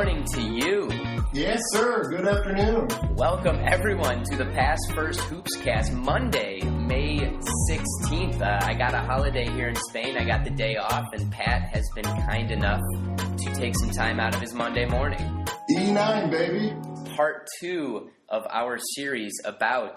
morning to you. Yes, sir. Good afternoon. Welcome, everyone, to the Pass First Hoopscast, Monday, May 16th. I got a holiday here in Spain. I got the day off, and Pat has been kind enough to take some time out of his Monday morning. E9, baby. Part 2 of our series about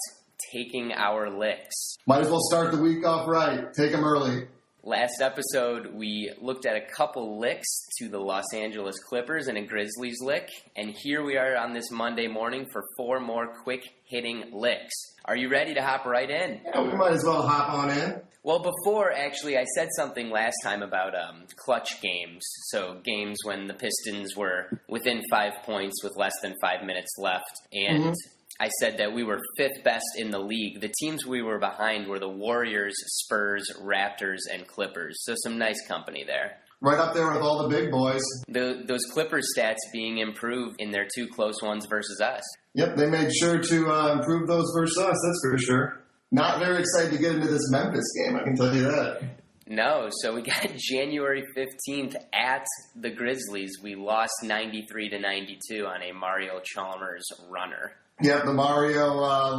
taking our licks. Might as well start the week off right. Take them early. Last episode, we looked at a couple licks to the Los Angeles Clippers and a Grizzlies lick, and here we are on this Monday morning for 4 more quick-hitting licks. Are you ready to hop right in? Yeah, we might as well hop on in. Well, before, actually, I said something last time about clutch games, so games when the Pistons were within 5 points with less than 5 minutes left, and I said that we were 5th best in the league. The teams we were behind were the Warriors, Spurs, Raptors, and Clippers. So some nice company there. Right up there with all the big boys. Those Clippers stats being improved in their 2 close ones versus us. Yep, they made sure to improve those versus us, that's for sure. Not very excited to get into this Memphis game, I can tell you that. No, so we got January 15th at the Grizzlies. We lost 93-92 on a Mario Chalmers runner. Yep, the Mario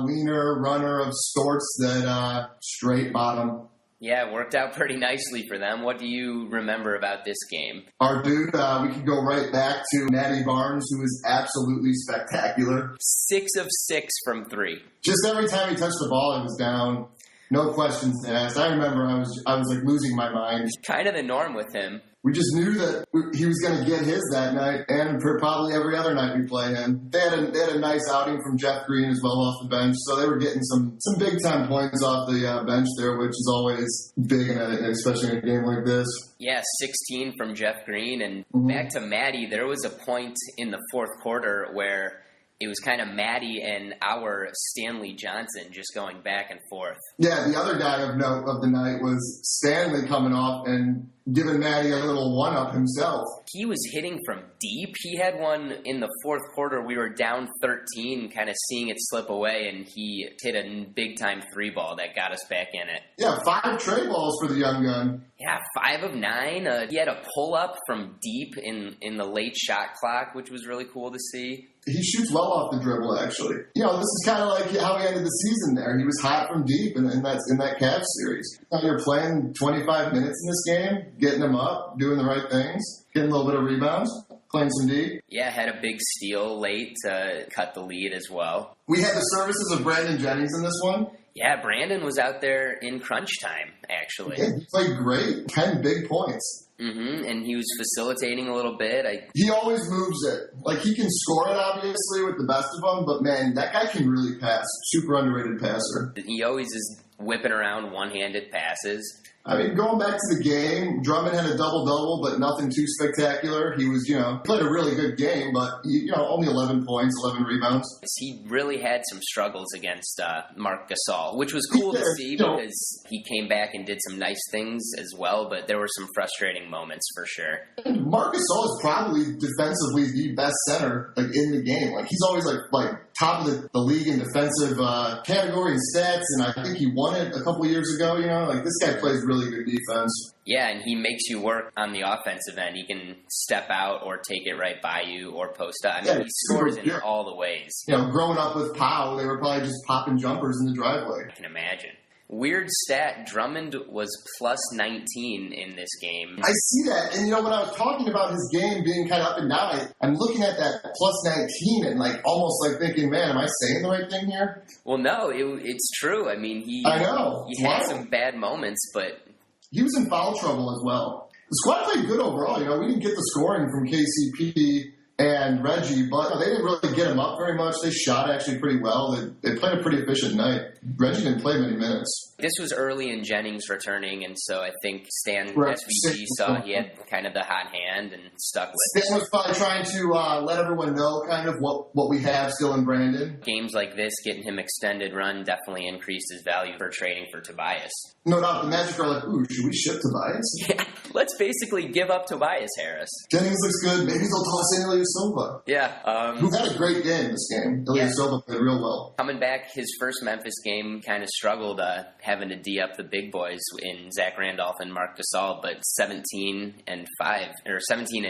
leaner runner of sorts that straight bottom. Yeah, it worked out pretty nicely for them. What do you remember about this game? Our dude, we could go right back to Matty Barnes, who is absolutely spectacular. 6 of 6 from 3. Just every time he touched the ball, it was down. No questions asked. I remember I was like losing my mind. Kind of the norm with him. We just knew that he was going to get his that night, and for probably every other night we play him. They had a nice outing from Jeff Green as well off the bench, so they were getting some big-time points off the bench there, which is always big, especially in a game like this. Yeah, 16 from Jeff Green, and back to Matty, there was a point in the fourth quarter where it was kind of Matty and our Stanley Johnson just going back and forth. Yeah, the other guy of note of the night was Stanley coming off and giving Matty a little one-up himself. He was hitting from deep. He had one in the fourth quarter. We were down 13, kind of seeing it slip away, and he hit a big-time 3-ball that got us back in it. Yeah, 5 tray balls for the young gun. Yeah, 5 of 9. He had a pull-up from deep in the late shot clock, which was really cool to see. He shoots well off the dribble, actually. You know, this is kind of like how he ended the season there. He was hot from deep in that Cavs series. You're playing 25 minutes in this game, getting them up, doing the right things, getting a little bit of rebounds, playing some D. Yeah, had a big steal late to cut the lead as well. We had the services of Brandon Jennings in this one. Yeah, Brandon was out there in crunch time, actually. Yeah, he played great. 10 big points. And he was facilitating a little bit. He always moves it. Like, he can score it, obviously, with the best of them, but, man, that guy can really pass. Super underrated passer. He always is whipping around one-handed passes. I mean, going back to the game, Drummond had a double-double, but nothing too spectacular. He was, played a really good game, but, only 11 points, 11 rebounds. He really had some struggles against Marc Gasol, which was cool to see because he came back and did some nice things as well, but there were some frustrating moments for sure. And Marc Gasol is probably defensively the best center in the game. Like, he's always like top of the league in defensive category and stats, and I think he won it a couple years ago, this guy plays really good defense. Yeah, and he makes you work on the offensive end. He can step out or take it right by you or post up. I mean, he scores in all the ways. Growing up with Powell, they were probably just popping jumpers in the driveway. I can imagine. Weird stat, Drummond was plus 19 in this game. I see that, and when I was talking about his game being kind of up and down, I'm looking at that plus 19 and almost thinking, man, am I saying the right thing here? Well, no, it's true. I mean, I know. He had some bad moments, but he was in foul trouble as well. The squad played good overall. We didn't get the scoring from KCP and Reggie, but they didn't really get him up very much. They shot actually pretty well. They played a pretty efficient night. Reggie didn't play many minutes. This was early in Jennings returning, and so I think Stan SVG saw he had kind of the hot hand and stuck with it. Stan was probably trying to let everyone know kind of what we have still in Brandon. Games like this, getting him extended run definitely increased his value for trading for Tobias. No doubt the Magic are like, ooh, should we ship Tobias? Yeah, let's basically give up Tobias Harris. Jennings looks good. Maybe they'll toss in Ilya Ilyasova. Yeah. Who had a great game this game. Ilyasova played real well. Coming back, his first Memphis game kind of struggled having to D up the big boys in Zach Randolph and Marc Gasol, but 17 and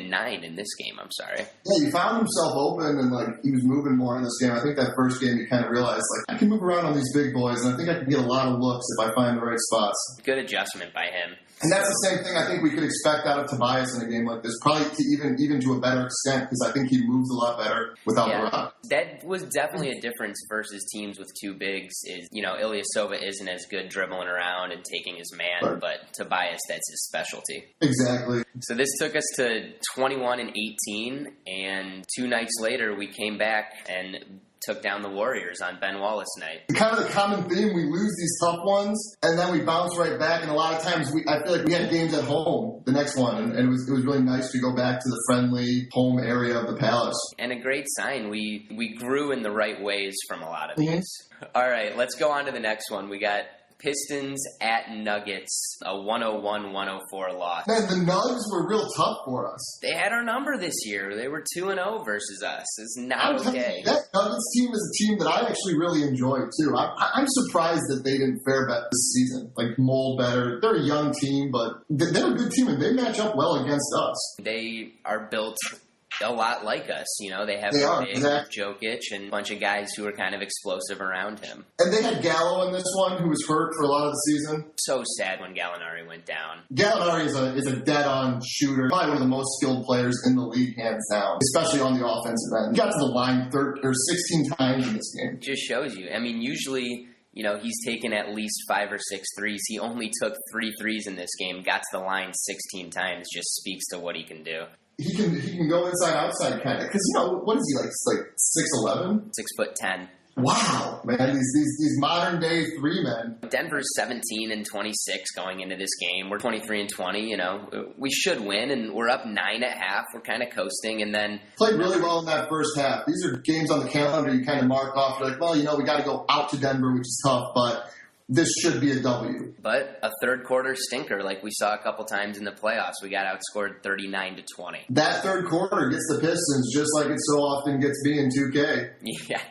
9 in this game, I'm sorry. Yeah, he found himself open and he was moving more in this game. I think that first game he kind of realized I can move around on these big boys and I think I can get a lot of looks if I find the right spots. Good adjustment by him. And that's the same thing I think we could expect out of Tobias in a game like this, probably to even to a better extent, because I think he moves a lot better without the rock. That was definitely a difference versus teams with two bigs. Ilyasova isn't as good dribbling around and taking his man, right. But Tobias, that's his specialty. Exactly. So this took us to 21 and 18, and 2 nights later we came back and took down the Warriors on Ben Wallace night. Kind of the common theme, we lose these tough ones, and then we bounce right back, and a lot of times I feel like we had games at home the next one, and it was really nice to go back to the friendly home area of the Palace. And a great sign. We grew in the right ways from a lot of these. All right, let's go on to the next one. We got Pistons at Nuggets, a 101-104 loss. Man, the Nugs were real tough for us. They had our number this year. They were 2-0 versus us. It's not okay. That Nuggets team is a team that I actually really enjoy, too. I'm surprised that they didn't fare better this season, mold better. They're a young team, but they're a good team, and they match up well against us. They are built a lot like us, They have Jokic and a bunch of guys who are kind of explosive around him. And they had Gallo in this one, who was hurt for a lot of the season. So sad when Gallinari went down. Gallinari is a dead-on shooter, probably one of the most skilled players in the league, hands down, especially on the offensive end. He got to the line 16 times in this game. Just shows you. I mean, usually, he's taken at least 5 or 6 threes. He only took 3 threes in this game, got to the line 16 times, just speaks to what he can do. He can go inside outside kind of, because what is he 6'11"? 6'10". Wow, man, these modern day 3 men. Denver's 17 and 26 going into this game. We're 23 and 20. We should win, and we're up 9 at half. We're kind of coasting, and then played really well in that first half. These are games on the calendar you kind of mark off. You're we got to go out to Denver, which is tough, but this should be a W. But a third quarter stinker like we saw a couple times in the playoffs. We got outscored 39-20. That third quarter gets the Pistons just like it so often gets me in 2K. Yeah.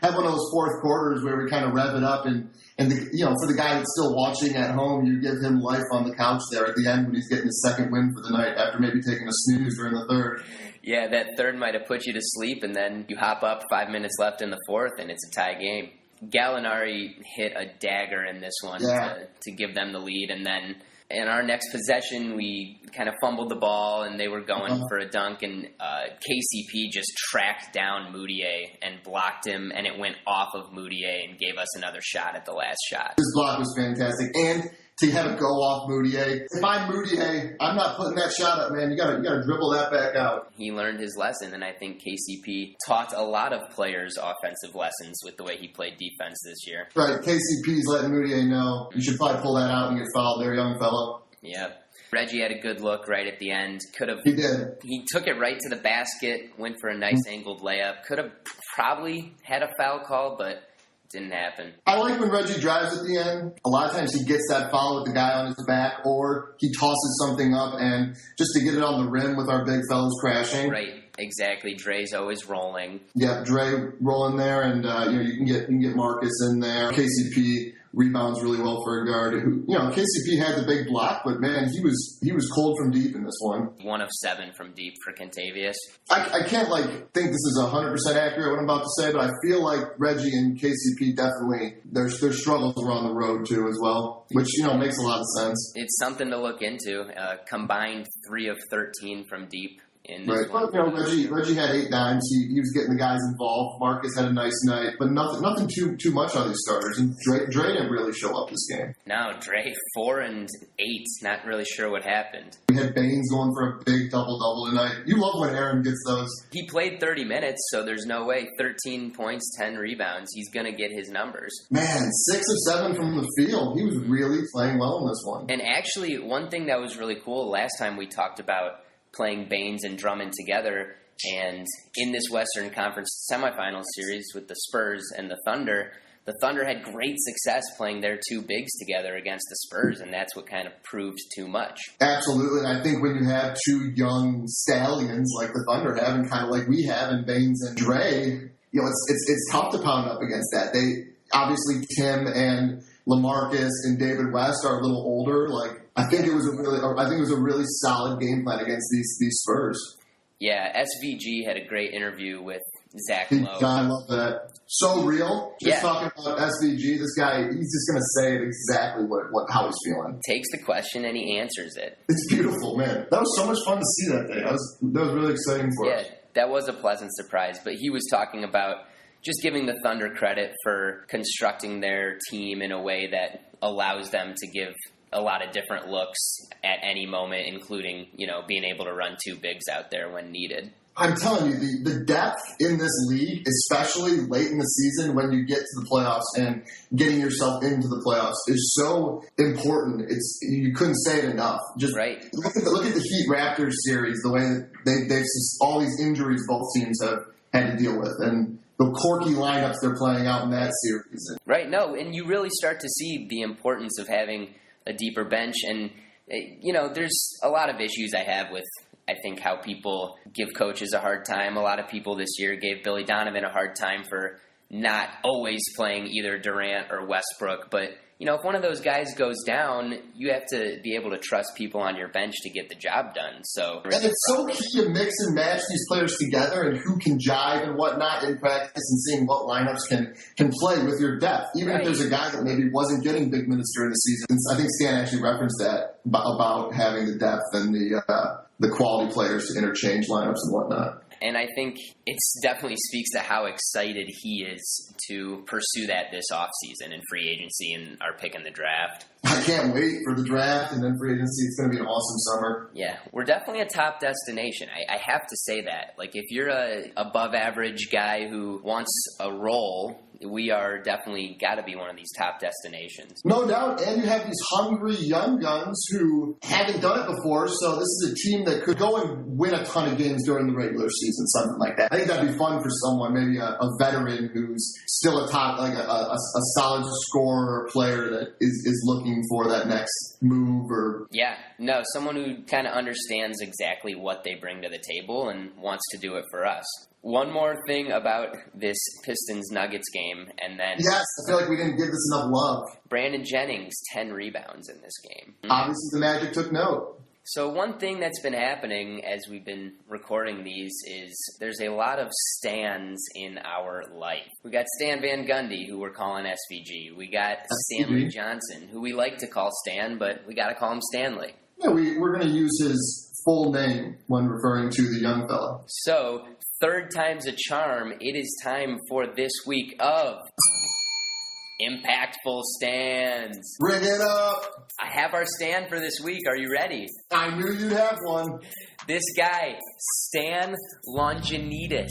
Have one of those fourth quarters where we kind of rev it up and for the guy that's still watching at home, you give him life on the couch there at the end when he's getting his second win for the night after maybe taking a snooze during the third. Yeah, that third might have put you to sleep, and then you hop up 5 minutes left in the fourth, and it's a tie game. Gallinari hit a dagger in this one to give them the lead, and then in our next possession, we kind of fumbled the ball, and they were going for a dunk, and KCP just tracked down Moutier and blocked him, and it went off of Moutier and gave us another shot at the last shot. His block was fantastic, and to have it go off Moutier. If I'm Moutier, I'm not putting that shot up, man. You gotta dribble that back out. He learned his lesson, and I think KCP taught a lot of players offensive lessons with the way he played defense this year. Right, KCP's letting Moutier know you should probably pull that out and get fouled there, young fellow. Yeah. Reggie had a good look right at the end. He did. He took it right to the basket, went for a nice angled layup. Could have probably had a foul call, but didn't happen. I like when Reggie drives at the end. A lot of times he gets that foul with the guy on his back, or he tosses something up, and just to get it on the rim with our big fellas crashing. Right, exactly. Dre's always rolling. Yep, Dre rolling there, and you can get Marcus in there. KCP rebounds really well for a guard. KCP had the big block, but man, he was cold from deep in this one. 1 of 7 from deep for Kentavious. I can't think this is 100% accurate what I'm about to say, but I feel like Reggie and KCP definitely their struggles were on the road too as well, which makes a lot of sense. It's something to look into. Combined 3 of 13 from deep. Right, but Reggie had 8 dimes. He was getting the guys involved. Marcus had a nice night, but nothing too much on these starters. And Dre didn't really show up this game. No, Dre 4 and 8. Not really sure what happened. We had Baines going for a big double tonight. You love when Aaron gets those. He played 30 minutes, so there's no way. 13 points, 10 rebounds. He's gonna get his numbers. Man, 6 of 7 from the field. He was really playing well in this one. And actually, one thing that was really cool last time we talked about playing Baines and Drummond together, and in this Western Conference semifinal series with the Spurs and the Thunder, the Thunder had great success playing their two bigs together against the Spurs, and that's what kind of proved too much. Absolutely. And I think when you have two young stallions like the Thunder have, and kind of like we have in Baines and Dre, it's tough to pound up against that. They obviously, Tim and LaMarcus and David West are a little older. I think it was a really solid game plan against these Spurs. Yeah, SVG had a great interview with Zach Lowe. I love that. So real. Talking about SVG, this guy, he's just going to say exactly how he's feeling. Takes the question and he answers it. It's beautiful, man. That was so much fun to see that day. That was really exciting for us. Yeah, that was a pleasant surprise. But he was talking about just giving the Thunder credit for constructing their team in a way that allows them to give a lot of different looks at any moment, including, being able to run two bigs out there when needed. I'm telling you, the depth in this league, especially late in the season when you get to the playoffs and getting yourself into the playoffs, is so important. You couldn't say it enough. Just right. Look at the Heat Raptors series, the way that they've all these injuries both teams have had to deal with, and the quirky lineups they're playing out in that series. Right. No, and you really start to see the importance of having a deeper bench, and there's a lot of issues I have with, I think, how people give coaches a hard time. A lot of people this year gave Billy Donovan a hard time for not always playing either Durant or Westbrook. But, if one of those guys goes down, you have to be able to trust people on your bench to get the job done. And it's so key to mix and match these players together and who can jive and whatnot in practice and seeing what lineups can play with your depth. Even if there's a guy that maybe wasn't getting big minutes during the season. I think Stan actually referenced that about having the depth and the quality players to interchange lineups and whatnot. And I think it definitely speaks to how excited he is to pursue that this offseason in free agency and our pick in the draft. I can't wait for the draft and then free agency. It's going to be an awesome summer. Yeah, we're definitely a top destination. I have to say that. If you're a above average guy who wants a role, we are definitely got to be one of these top destinations. No doubt. And you have these hungry young guns who haven't done it before. So this is a team that could go and win a ton of games during the regular season, something like that. I think that'd be fun for someone, maybe a veteran who's still a top, a solid scorer player that is looking for that next move or... Yeah. No, someone who kind of understands exactly what they bring to the table and wants to do it for us. One more thing about this Pistons-Nuggets game, and then... Yes, I feel like we didn't give this enough love. Brandon Jennings, 10 rebounds in this game. Obviously, the Magic took note. So one thing that's been happening as we've been recording these is there's a lot of Stans in our life. We got Stan Van Gundy, who we're calling SVG. We got Stanley Johnson, who we like to call Stan, but we got to call him Stanley. Yeah, we're going to use his full name when referring to the young fella. So... third time's a charm. It is time for this week of Impactful Stands. Bring it up. I have our stand for this week. Are you ready? I knew you'd have one. This guy, Stan Longinidis.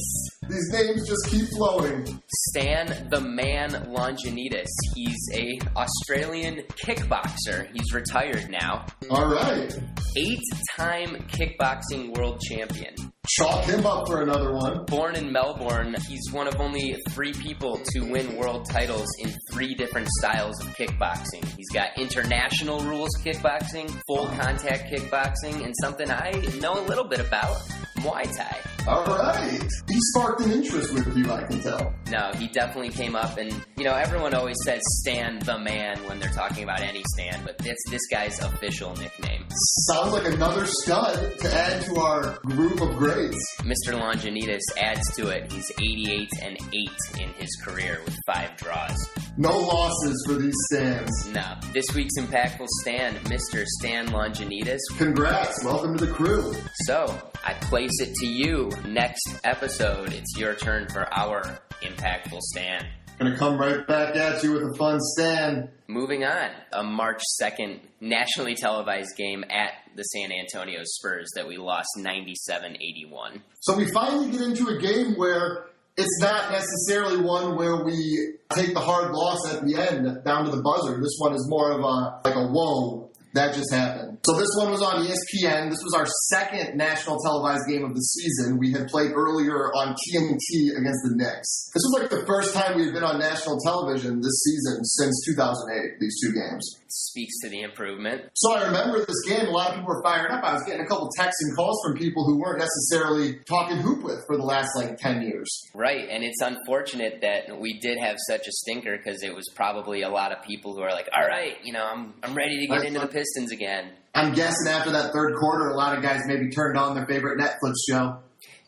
These names just keep flowing. Stan the Man Longinidis. He's a Australian kickboxer. He's retired now. All right. 8-time kickboxing world champion. Chalk him up for another one. Born in Melbourne, he's one of only 3 people to win world titles in 3 different styles of kickboxing. He's got international rules kickboxing, full contact kickboxing, and something I know a little bit about, Muay Thai. All right. He sparked an interest with you, I can tell. No, he definitely came up, and, everyone always says Stan the Man when they're talking about any Stan, but it's this guy's official nickname. Sounds like another stud to add to our group of greats. Mr. Longinidis adds to it. He's 88-8 in his career with 5 draws. No losses for these Stans. No. This week's Impactful Stand, Mr. Stan Longinidis. Congrats. Welcome to the crew. So, I place it to you. Next episode, it's your turn for our Impactful Stand. Gonna come right back at you with a fun stand. Moving on, a March 2nd nationally televised game at the San Antonio Spurs that we lost 97-81. So we finally get into a game where it's not necessarily one where we take the hard loss at the end down to the buzzer. This one is more of a whoa. That just happened. So this one was on ESPN. This was our second national televised game of the season. We had played earlier on TNT against the Knicks. This was like the first time we had been on national television this season since 2008, these two games. Speaks to the improvement. So I remember this game, a lot of people were fired up. I was getting a couple texts and calls from people who weren't necessarily talking hoop with for the last 10 years. Right, and it's unfortunate that we did have such a stinker because it was probably a lot of people who are like, all right, I'm ready to get into the Pistons again. I'm guessing after that third quarter, a lot of guys maybe turned on their favorite Netflix show.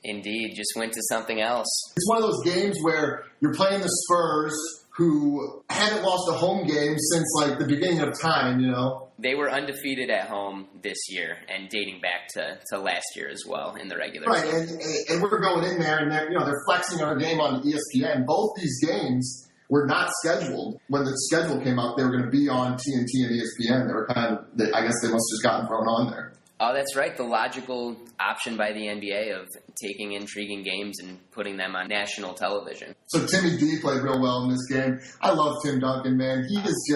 Indeed, just went to something else. It's one of those games where you're playing the Spurs, who haven't lost a home game since the beginning of time, They were undefeated at home this year and dating back to last year as well in the regular season. Right, and we're going in there and they're flexing our game on ESPN. Both these games were not scheduled. When the schedule came out, they were going to be on TNT and ESPN. They were I guess they must have just gotten thrown on there. Oh, that's right. The logical option by the NBA of taking intriguing games and putting them on national television. So Timmy D played real well in this game. I love Tim Duncan, man. He is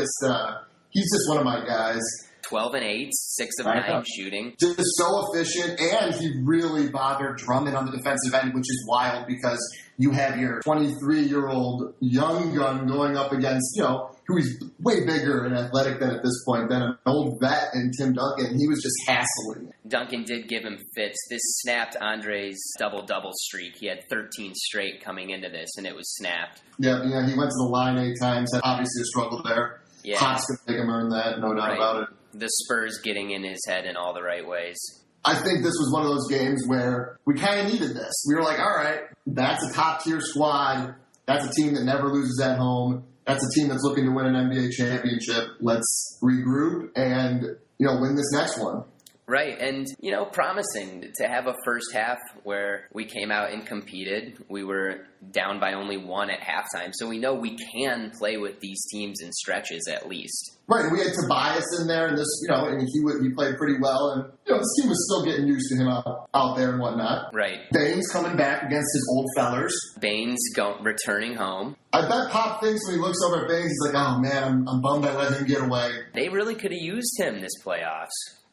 he's just one of my guys. 12 and 8, 6 of 9 shooting. Just so efficient, and he really bothered Drummond on the defensive end, which is wild because you have your 23-year-old young gun going up against, who is way bigger and athletic than at this point than an old vet in Tim Duncan. He was just hassling. Duncan did give him fits. This snapped Andre's double-double streak. He had 13 straight coming into this, and it was snapped. Yeah, he went to the line 8 times. Had obviously a struggle there. Yeah. Hot's going to make him earn that, no doubt about it. The Spurs getting in his head in all the right ways. I think this was one of those games where we kind of needed this. We were like, all right, that's a top-tier squad. That's a team that never loses at home. That's a team that's looking to win an NBA championship. Let's regroup and, win this next one. Right, and, promising to have a first half where we came out and competed. We were down by only 1 at halftime, so we know we can play with these teams in stretches at least. Right, and we had Tobias in there, and this, and he played pretty well, and, this team was still getting used to him out there and whatnot. Right. Baines coming back against his old fellers. Baines returning home. I bet Pop thinks when he looks over at Baines, he's like, oh, man, I'm bummed I let him get away. They really could have used him this playoffs.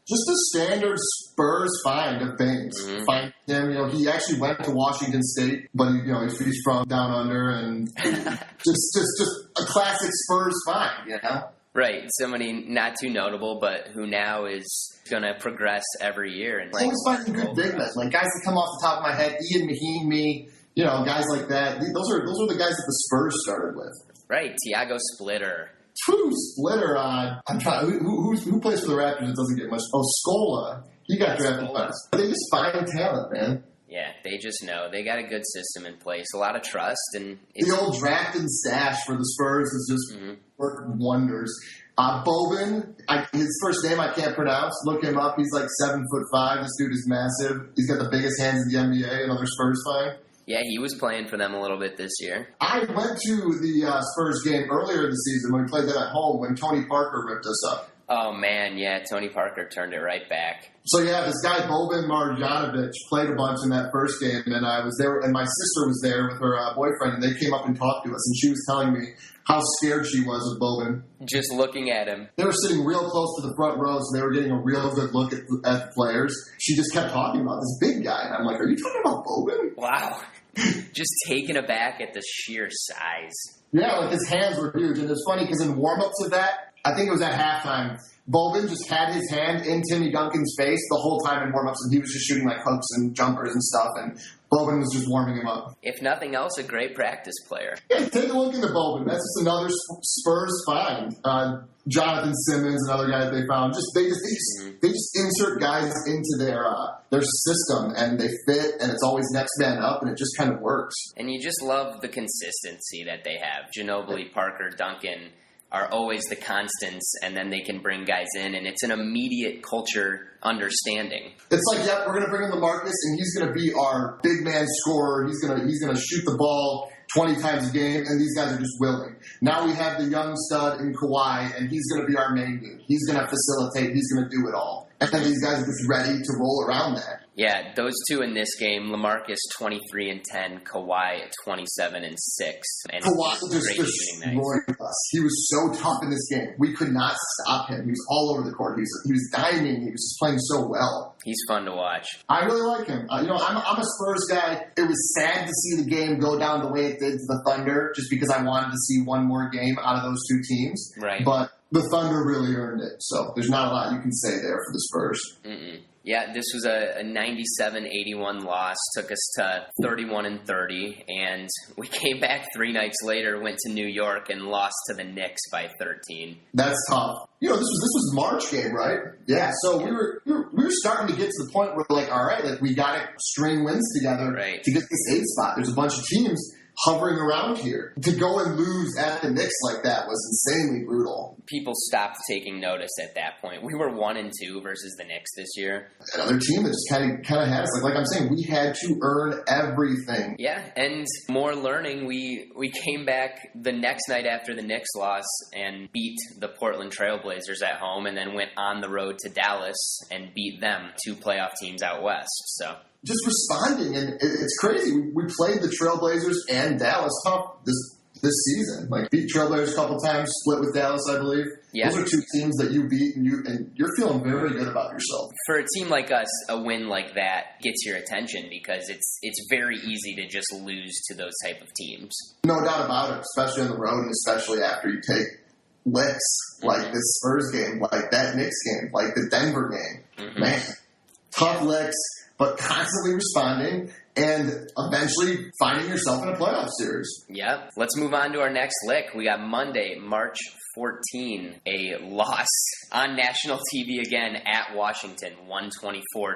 Just a standard Spurs find of Baines. Mm-hmm. Find him, he actually went to Washington State, but he's from down under, and just a classic Spurs find, Right, somebody not too notable, but who now is going to progress every year. And always finding good big men, guys that come off the top of my head, Ian Mahinmi, me, guys like that. Those are the guys that the Spurs started with. Right, Tiago Splitter. True Splitter. I'm trying. Who plays for the Raptors that doesn't get much? Oh, Scola. He got drafted last. They just find talent, man. Yeah, they just know. They got a good system in place, a lot of trust. And the old draft and stash for the Spurs has just worked wonders. Boban, his first name I can't pronounce. Look him up. He's 7'5". This dude is massive. He's got the biggest hands in the NBA. Another Spurs find. Yeah, he was playing for them a little bit this year. I went to the Spurs game earlier in the season when we played them at home when Tony Parker ripped us up. Oh, man, yeah, Tony Parker turned it right back. So, yeah, this guy, Boban Marjanovic, played a bunch in that first game, and I was there, and my sister was there with her boyfriend, and they came up and talked to us, and she was telling me how scared she was of Boban. Just looking at him. They were sitting real close to the front row, so they were getting a real good look at the players. She just kept talking about this big guy, and I'm like, are you talking about Boban? Wow. Just taken aback at the sheer size. Yeah, his hands were huge, and it's funny because in warm-ups of that, I think it was at halftime, Boban just had his hand in Timmy Duncan's face the whole time in warm-ups, and he was just shooting hooks and jumpers and stuff, and Boban was just warming him up. If nothing else, a great practice player. Yeah, take a look into Boban. That's just another Spurs find. Jonathan Simmons, another guy that they found. They just insert guys into their system, and they fit, and it's always next man up, and it just kind of works. And you just love the consistency that they have. Ginobili, Parker, Duncan are always the constants, and then they can bring guys in, and it's an immediate culture understanding. It's we're going to bring in LaMarcus, and he's going to be our big man scorer. He's going to shoot the ball 20 times a game, and these guys are just willing. Now we have the young stud in Kawhi, and he's going to be our main dude. He's going to facilitate. He's going to do it all. And then these guys are just ready to roll around that. Yeah, those two in this game, LaMarcus 23 and 10, Kawhi at 27 and 6. And Kawhi just destroyed us. He was so tough in this game. We could not stop him. He was all over the court. He was diamond. He was just playing so well. He's fun to watch. I really like him. I'm a Spurs guy. It was sad to see the game go down the way it did to the Thunder, just because I wanted to see one more game out of those two teams. Right. But the Thunder really earned it. So there's not a lot you can say there for the Spurs. Mm-mm. Yeah, this was a 97-81 loss, took us to 31-30, and we came back 3 nights later, went to New York, and lost to the Knicks by 13. That's tough. This was March game, right? Yeah. So we were starting to get to the point where we're like, all right, like we got to string wins together to get this 8 spot. There's a bunch of teams hovering around here. To go and lose at the Knicks like that was insanely brutal. People stopped taking notice at that point. We were 1-2 versus the Knicks this year. Another team that just kind of had us. Like I'm saying, we had to earn everything. Yeah, and more learning. We came back the next night after the Knicks loss and beat the Portland Trailblazers at home, and then went on the road to Dallas and beat them, 2 playoff teams out west. So just responding, and it's crazy. We played the Trailblazers and Dallas tough this season. Like beat Trailblazers a couple times, split with Dallas, I believe. Yeah. Those are 2 teams that you beat, and you're feeling very good about yourself. For a team like us, a win like that gets your attention because it's very easy to just lose to those type of teams. No doubt about it, especially on the road, and especially after you take licks like this Spurs game, like that Knicks game, like the Denver game. Mm-hmm. Man, tough licks, but constantly responding and eventually finding yourself in a playoff series. Yep. Let's move on to our next lick. We got Monday, March 14, a loss on national TV again at Washington, 124-81.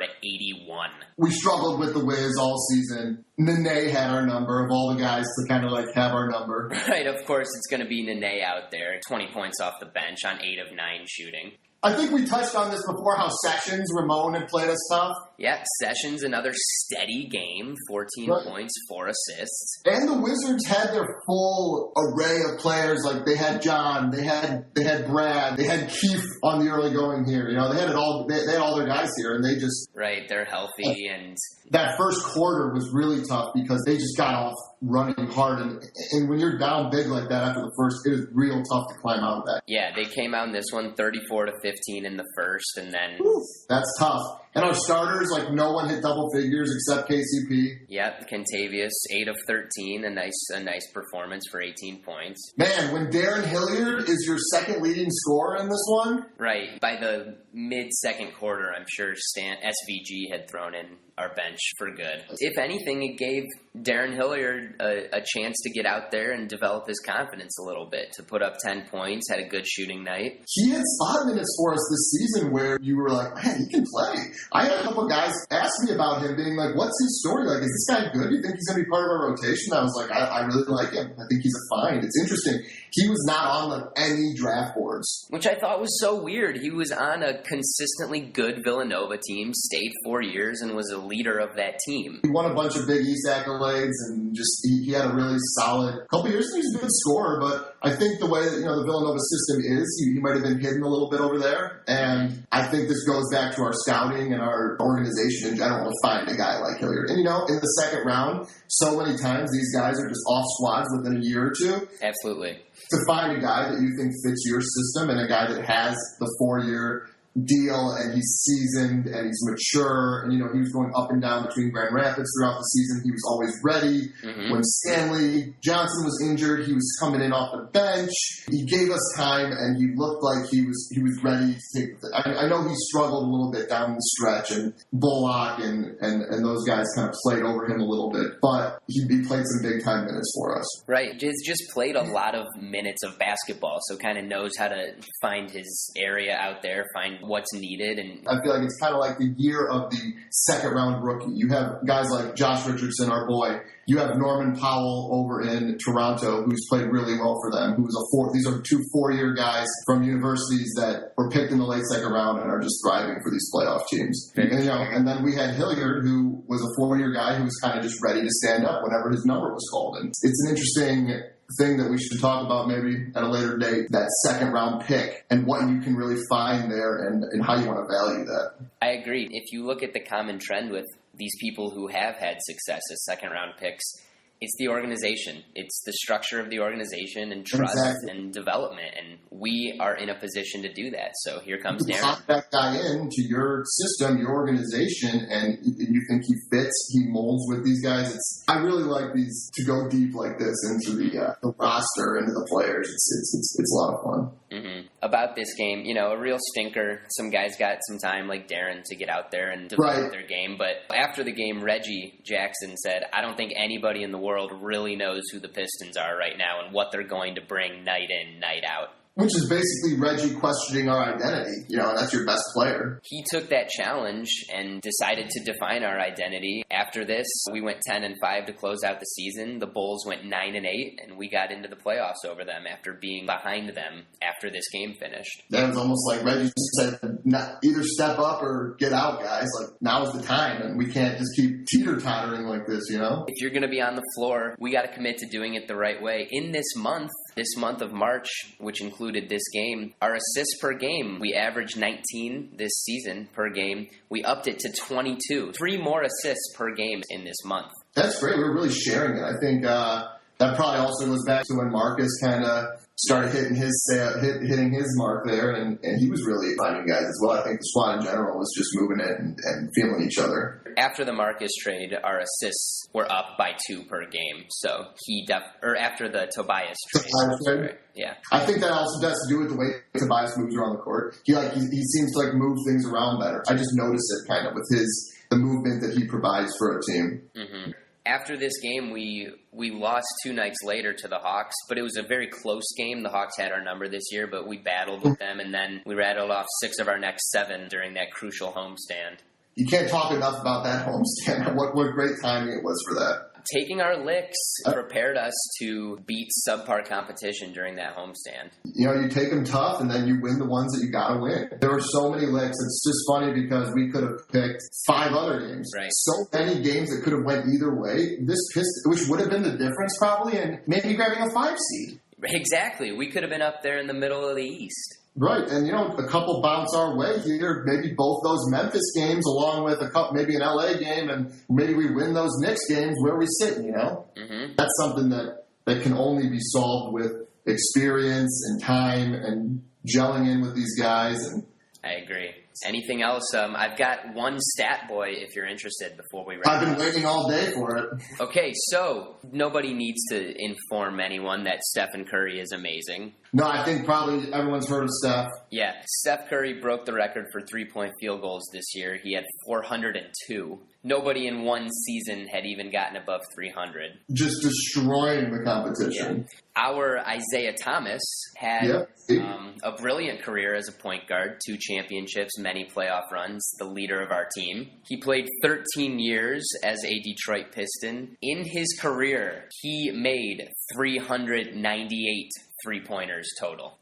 We struggled with the Wiz all season. Nene had our number of all the guys to kind of like have our number. Right, of course it's going to be Nene out there, 20 points off the bench on 8 of 9 shooting. I think we touched on this before, how Sessions, Ramon had played us tough. Yeah, Sessions, another steady game, 14 points, 4 assists. And the Wizards had their full array of players. Like, they had John, they had Brad, they had Keith on the early going here. They had it all. They had all their guys here, and they just... Right, they're healthy, and... That first quarter was really tough because they just got off running hard. And when you're down big like that after the first, it was real tough to climb out of that. Yeah, they came out in this one 34-15 in the first, and then... Oof, that's tough. And our starters, like, no one hit double figures except KCP. Yep, Kentavious, 8 of 13, a nice performance for 18 points. Man, when Darren Hilliard is your second leading scorer in this one... Right, by the mid-second quarter, I'm sure SVG had thrown in our bench for good. If anything, it gave Darren Hilliard a chance to get out there and develop his confidence a little bit, to put up 10 points, had a good shooting night. He had spot minutes for us this season where you were like, man, he can play. I had a couple guys ask me about him, being like, what's his story? Like, is this guy good? Do you think he's going to be part of our rotation? I was like, I really like him. I think he's a find. It's interesting. He was not on any draft boards. Which I thought was so weird. He was on a consistently good Villanova team, stayed 4 years, and was a leader of that team. He won a bunch of Big East accolades, and just he had a really solid couple years. He was a good scorer, but I think the way that the Villanova system is, he might have been hidden a little bit over there. And I think this goes back to our scouting and our organization in general to find a guy like Hilliard. And in the second round, so many times these guys are just off squads within a year or two. Absolutely. To find a guy that you think fits your system and a guy that has the 4-year deal and he's seasoned and he's mature and he was going up and down between Grand Rapids throughout the season. He was always ready. Mm-hmm. When Stanley Johnson was injured, he was coming in off the bench. He gave us time and he looked like he was ready to take it. I know he struggled a little bit down the stretch, and Bullock and those guys kind of played over him a little bit, but he played some big time minutes for us. Right. He's just played a lot of minutes of basketball, so kind of knows how to find his area out there, find what's needed. And I feel like it's kind of like the year of the second round rookie. You have guys like Josh Richardson, our boy. You have Norman Powell over in Toronto, who's played really well for them. These are 2 4-year guys from universities that were picked in the late second round and are just thriving for these playoff teams. And then we had Hilliard, who was a 4-year guy who was kind of just ready to stand up whenever his number was called. And it's an interesting thing that we should talk about maybe at a later date, that second round pick and what you can really find there and how you want to value that. I agree. If you look at the common trend with these people who have had success as second round picks, it's the organization. It's the structure of the organization and trust and development. And we are in a position to do that. So here comes Darren. Lock that guy into your system, your organization, and you think he fits, he molds with these guys. I really like these to go deep like this into the roster, into the players. It's a lot of fun. Mm-hmm. About this game, a real stinker. Some guys got some time, like Darren, to get out there and develop their game. But after the game, Reggie Jackson said, I don't think anybody in the world really knows who the Pistons are right now and what they're going to bring night in, night out. Which is basically Reggie questioning our identity, and that's your best player. He took that challenge and decided to define our identity. After this, we went 10-5 to close out the season. The Bulls went 9-8, and we got into the playoffs over them after being behind them after this game finished. That was almost like Reggie said, either step up or get out, guys. Like, now's the time, and we can't just keep teeter-tottering like this, If you're going to be on the floor, we got to commit to doing it the right way. In this month of March, which included this game, our assists per game, we averaged 19 this season per game. We upped it to 22. 3 more assists per game in this month. That's great. We're really sharing it. I think that probably also goes back to when Marcus kind of started hitting his mark there, and he was really finding guys as well. I think the squad in general was just moving it and feeling each other. After the Marcus trade, our assists were up by 2 per game. So after the Tobias trade. Yeah. I think that also has to do with the way Tobias moves around the court. He seems to move things around better. I just notice it kind of with the movement that he provides for a team. Mm-hmm. After this game, we lost 2 nights later to the Hawks, but it was a very close game. The Hawks had our number this year, but we battled with them, and then we rattled off 6 of our next 7 during that crucial homestand. You can't talk enough about that homestand. What great timing it was for that. Taking our licks prepared us to beat subpar competition during that homestand. You take them tough, and then you win the ones that you got to win. There were so many licks. It's just funny because we could have picked 5 other games. Right. So many games that could have went either way. Which would have been the difference probably, and maybe grabbing a 5 seed. Exactly. We could have been up there in the middle of the East. Right, and a couple bounce our way here. Maybe both those Memphis games, along with maybe an LA game, and maybe we win those Knicks games where we sit. Mm-hmm. That's something that can only be solved with experience and time and gelling in with these guys. And I agree. Anything else? I've got one stat boy if you're interested before we wrap I've been waiting all day for it. Okay, so nobody needs to inform anyone that Stephen Curry is amazing. No, I think probably everyone's heard of Steph. Yeah, Steph Curry broke the record for 3-point field goals this year. He had 402. Nobody in one season had even gotten above 300. Just destroying the competition. Yeah. Our Isaiah Thomas had a brilliant career as a point guard, 2 championships, many playoff runs, the leader of our team. He played 13 years as a Detroit Piston. In his career, he made 398 3-pointers total.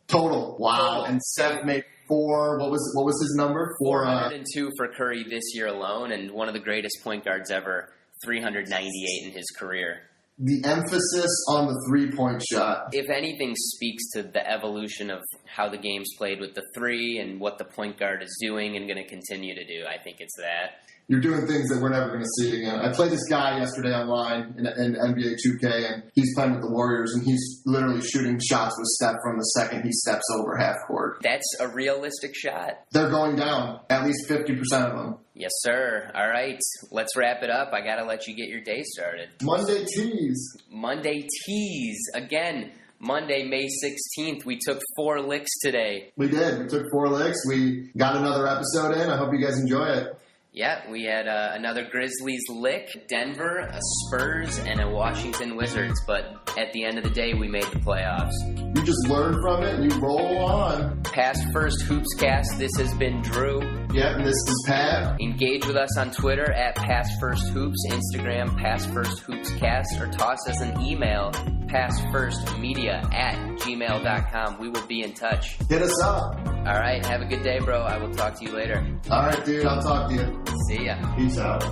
Wow. And Steph made 4. What was his number? 402 for Curry this year alone, and one of the greatest point guards ever, 398 in his career. The emphasis on the 3-point shot. If anything speaks to the evolution of how the game's played with the 3 and what the point guard is doing and going to continue to do, I think it's that. You're doing things that we're never going to see again. I played this guy yesterday online in NBA 2K, and he's playing with the Warriors, and he's literally shooting shots with Steph from the second he steps over half court. That's a realistic shot. They're going down, at least 50% of them. Yes, sir. All right, let's wrap it up. I got to let you get your day started. Monday tease. Again, Monday, May 16th. We took 4 licks today. We did. We took 4 licks. We got another episode in. I hope you guys enjoy it. Yeah, we had another Grizzlies lick, Denver, a Spurs, and a Washington Wizards. But at the end of the day, we made the playoffs. You just learn from it and you roll on. Past First Hoops Cast, this has been Drew. Yep, and this is Pat. Engage with us on Twitter at Past First Hoops, Instagram, Past First Hoops Cast, or toss us an email, pastfirstmedia@gmail.com. We will be in touch. Hit us up. All right, have a good day, bro. I will talk to you later. All right, dude. I'll talk to you. See ya. Peace out.